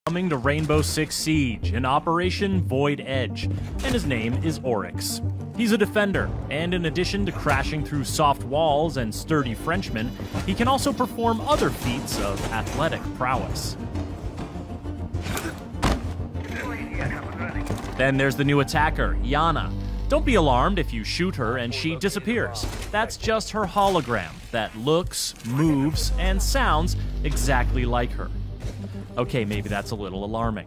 Coming to Rainbow Six Siege in Operation Void Edge, and his name is Oryx. He's a defender, and in addition to crashing through soft walls and sturdy Frenchmen, he can also perform other feats of athletic prowess. Then there's the new attacker, Yana. Don't be alarmed if you shoot her and she disappears. That's just her hologram that looks, moves, and sounds exactly like her. Okay, maybe that's a little alarming.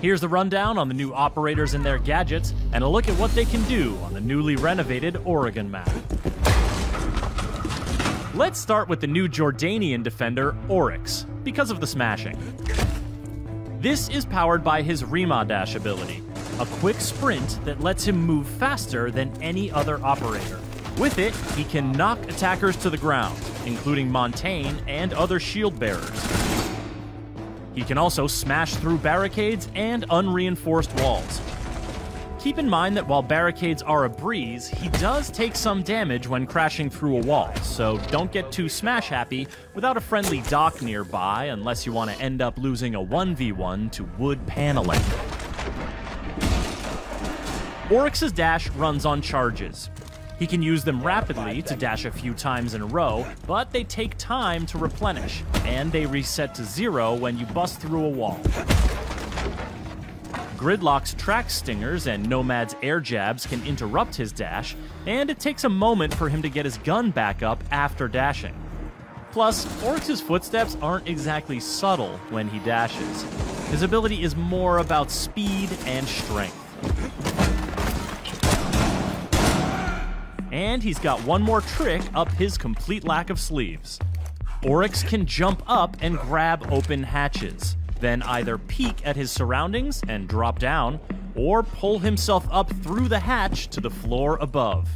Here's the rundown on the new operators and their gadgets, and a look at what they can do on the newly renovated Oregon map. Let's start with the new Jordanian defender, Oryx, because of the smashing. This is powered by his Rima Dash ability, a quick sprint that lets him move faster than any other operator. With it, he can knock attackers to the ground, including Montaigne and other shield bearers. He can also smash through barricades and unreinforced walls. Keep in mind that while barricades are a breeze, he does take some damage when crashing through a wall, so don't get too smash-happy without a friendly dock nearby unless you want to end up losing a 1v1 to wood paneling. Oryx's dash runs on charges. He can use them rapidly to dash a few times in a row, but they take time to replenish, and they reset to 0 when you bust through a wall. Gridlock's track stingers and Nomad's air jabs can interrupt his dash, and it takes a moment for him to get his gun back up after dashing. Plus, Oryx's footsteps aren't exactly subtle when he dashes. His ability is more about speed and strength. And he's got one more trick up his complete lack of sleeves. Oryx can jump up and grab open hatches, then either peek at his surroundings and drop down, or pull himself up through the hatch to the floor above.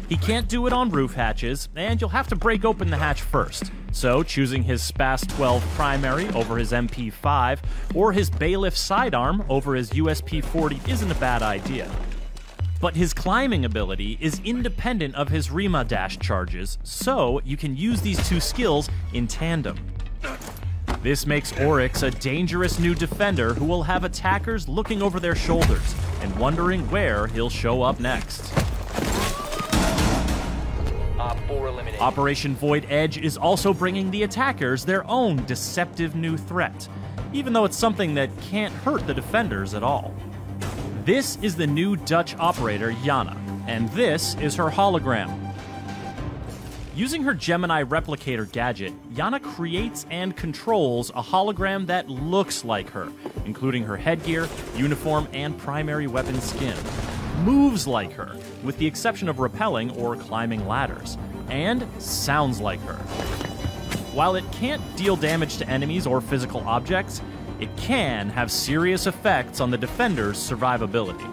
He can't do it on roof hatches, and you'll have to break open the hatch first, so choosing his Spas 12 primary over his MP5, or his Bailiff sidearm over his USP 40 isn't a bad idea. But his climbing ability is independent of his Rima dash charges, so you can use these two skills in tandem. This makes Oryx a dangerous new defender who will have attackers looking over their shoulders and wondering where he'll show up next. Operation Void Edge is also bringing the attackers their own deceptive new threat, even though it's something that can't hurt the defenders at all. This is the new Dutch operator, Yana, and this is her hologram. Using her Gemini replicator gadget, Yana creates and controls a hologram that looks like her, including her headgear, uniform, and primary weapon skin. Moves like her, with the exception of rappelling or climbing ladders, and sounds like her. While it can't deal damage to enemies or physical objects, it can have serious effects on the defender's survivability.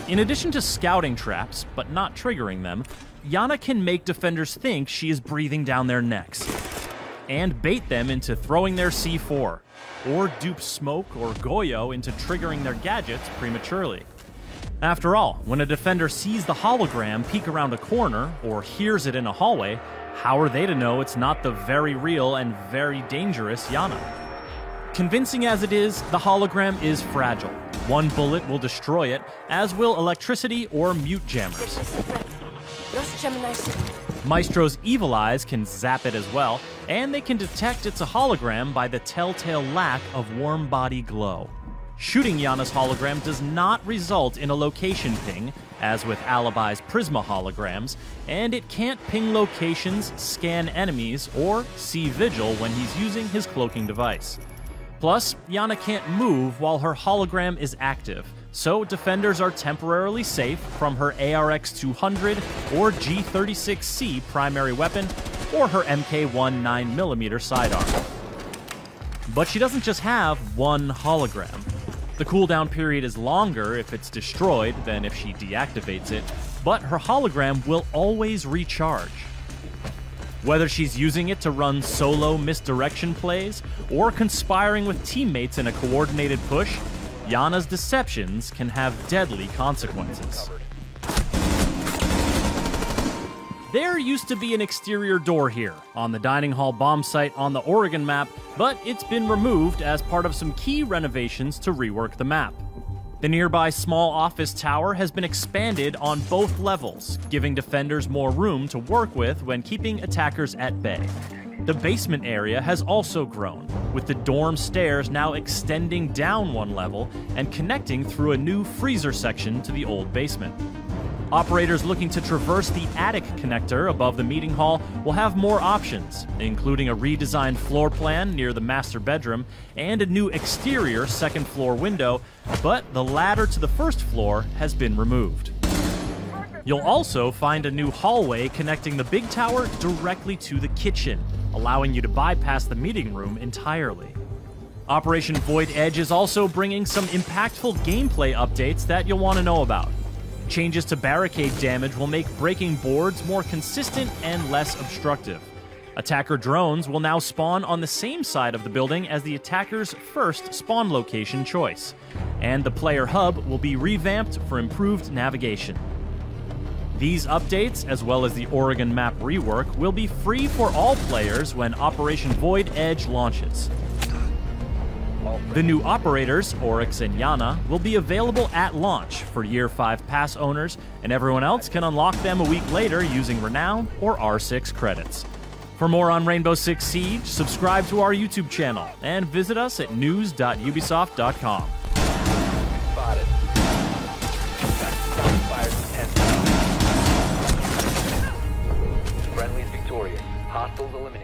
In addition to scouting traps, but not triggering them, Yana can make defenders think she is breathing down their necks, and bait them into throwing their C4, or dupe Smoke or Goyo into triggering their gadgets prematurely. After all, when a defender sees the hologram peek around a corner, or hears it in a hallway, how are they to know it's not the very real and very dangerous Yana? Convincing as it is, the hologram is fragile. One bullet will destroy it, as will electricity or mute jammers. Maestro's evil eyes can zap it as well, and they can detect it's a hologram by the telltale lack of warm body glow. Shooting Yana's hologram does not result in a location ping, as with Alibi's Prisma holograms, and it can't ping locations, scan enemies, or see Vigil when he's using his cloaking device. Plus, Yana can't move while her hologram is active, so defenders are temporarily safe from her ARX-200 or G36C primary weapon, or her MK1 9mm sidearm. But she doesn't just have one hologram. The cooldown period is longer if it's destroyed than if she deactivates it, but her hologram will always recharge. Whether she's using it to run solo misdirection plays, or conspiring with teammates in a coordinated push, Yana's deceptions can have deadly consequences. There used to be an exterior door here, on the dining hall bomb site on the Oregon map, but it's been removed as part of some key renovations to rework the map. The nearby small office tower has been expanded on both levels, giving defenders more room to work with when keeping attackers at bay. The basement area has also grown, with the dorm stairs now extending down one level and connecting through a new freezer section to the old basement. Operators looking to traverse the attic connector above the meeting hall will have more options, including a redesigned floor plan near the master bedroom and a new exterior second floor window, but the ladder to the first floor has been removed. You'll also find a new hallway connecting the big tower directly to the kitchen, allowing you to bypass the meeting room entirely. Operation Void Edge is also bringing some impactful gameplay updates that you'll want to know about. Changes to barricade damage will make breaking boards more consistent and less obstructive. Attacker drones will now spawn on the same side of the building as the attacker's first spawn location choice, and the player hub will be revamped for improved navigation. These updates, as well as the Oregon map rework, will be free for all players when Operation Void Edge launches. The new operators, Oryx and Yana, will be available at launch for Year 5 pass owners, and everyone else can unlock them a week later using Renown or R6 credits. For more on Rainbow Six Siege, subscribe to our YouTube channel and visit us at news.ubisoft.com. Spotted. Friendly's victorious. Hostiles eliminated.